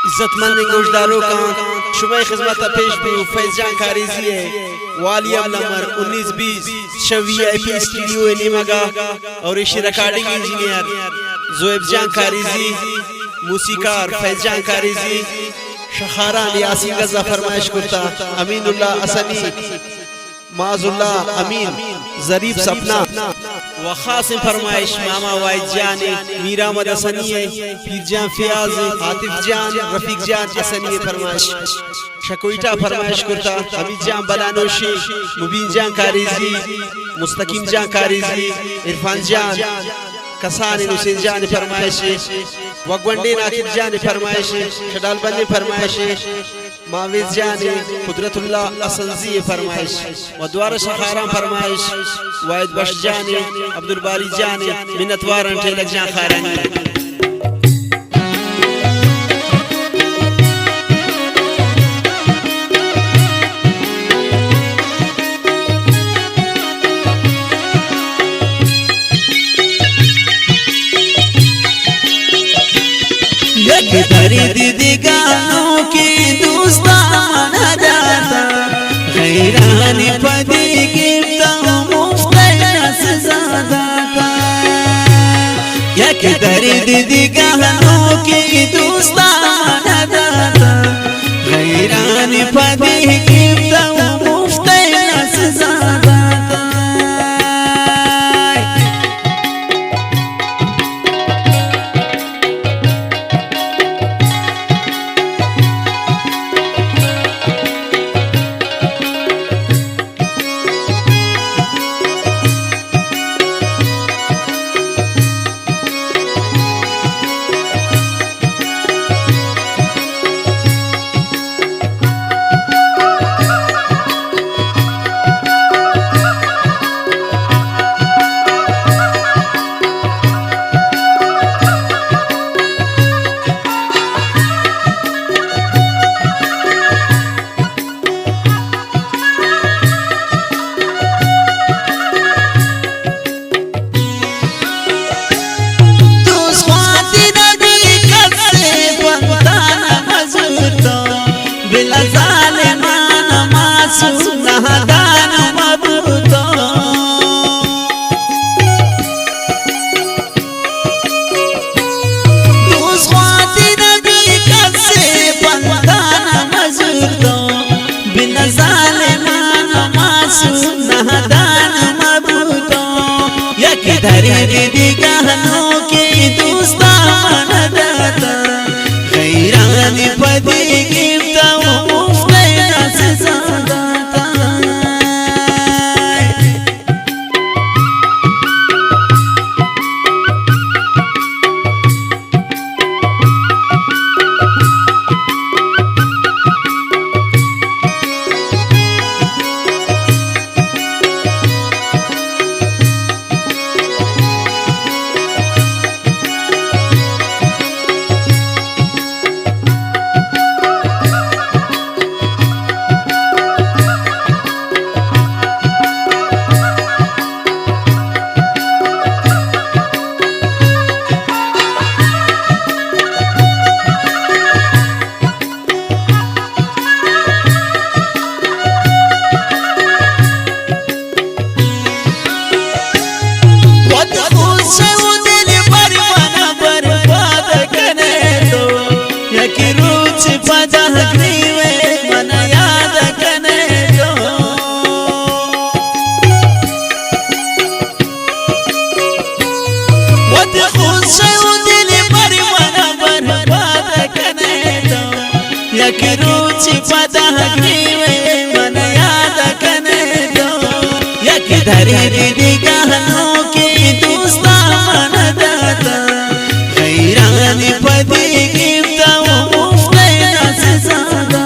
इज्जतमंद गोशदारों का शुभ खिदमत पेश भी फैज जान कारिजी है वाली नंबर 1920 VIP स्टूडियो नीमगा और इस रिकॉर्डिंग इंजीनियर जोएब जान कारिजी मूसीकार फैज जान कारिजी शखारा यासीन गजा फरमाइश करता अमीनुल्लाह असनी माजुल्ला अमीन जरीफ सपना व खास फरमाइश मामा वाइद जान मीरा मदसनी पीर जान फियाज आतिफ जान रफीक जान असनी फरमाइश शकोइटा फरमाइश करता हमीद जान बलानोशी मुबीन जान कारिजी मुस्तकीम जान कारिजी इरफान जान कसान हुसैन जान फरमाइश वगवंडे नाकिब जान फरमाइश शडाल बंदे फरमाइश माविज जान कुदरतुल्लाह असंजी फरमाइश वद्वार शखारा फरमाइश वाइद बश जान अब्दुल बारी जान मिन्नतवार ठेलक जान खारानी दीदी गानों की दोस्तान जाता खैरान पदी गिरता मुफ्त ज़्यादा का यक दीदी गानों की दोस्तान जाता खैरान पदी गिरता मुफ्त ज़्यादा दीदी गानों की दोस्तान जाता खैरान पदी गिरता मुफ्त ज़्यादा दीदी गानों की दोस्तान जाता खैरान पदी गिरता मुफ्त ज़्यादा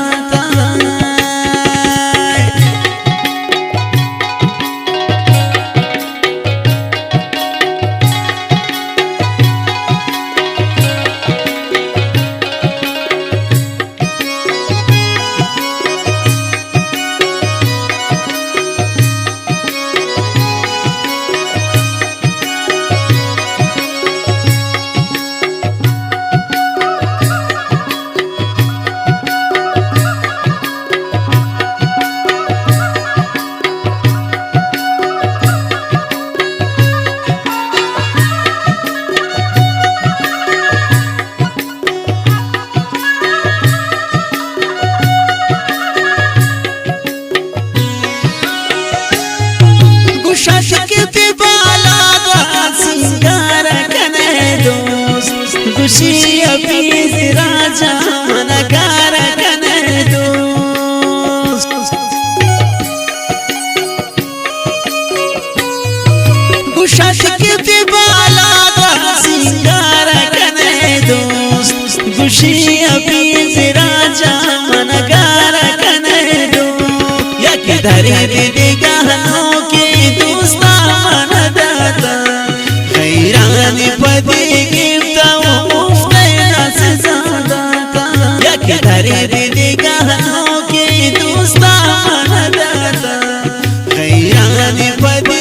खुशी अभी राजा मनगारा कनेडो या कि धरे दे गहनों के दोस्ता मन दाता हैरान पदी गिफ्ता वो मुफ्त से ज्यादा का या कि धरे दे गहनों के दोस्ता मन दाता हैरान पदी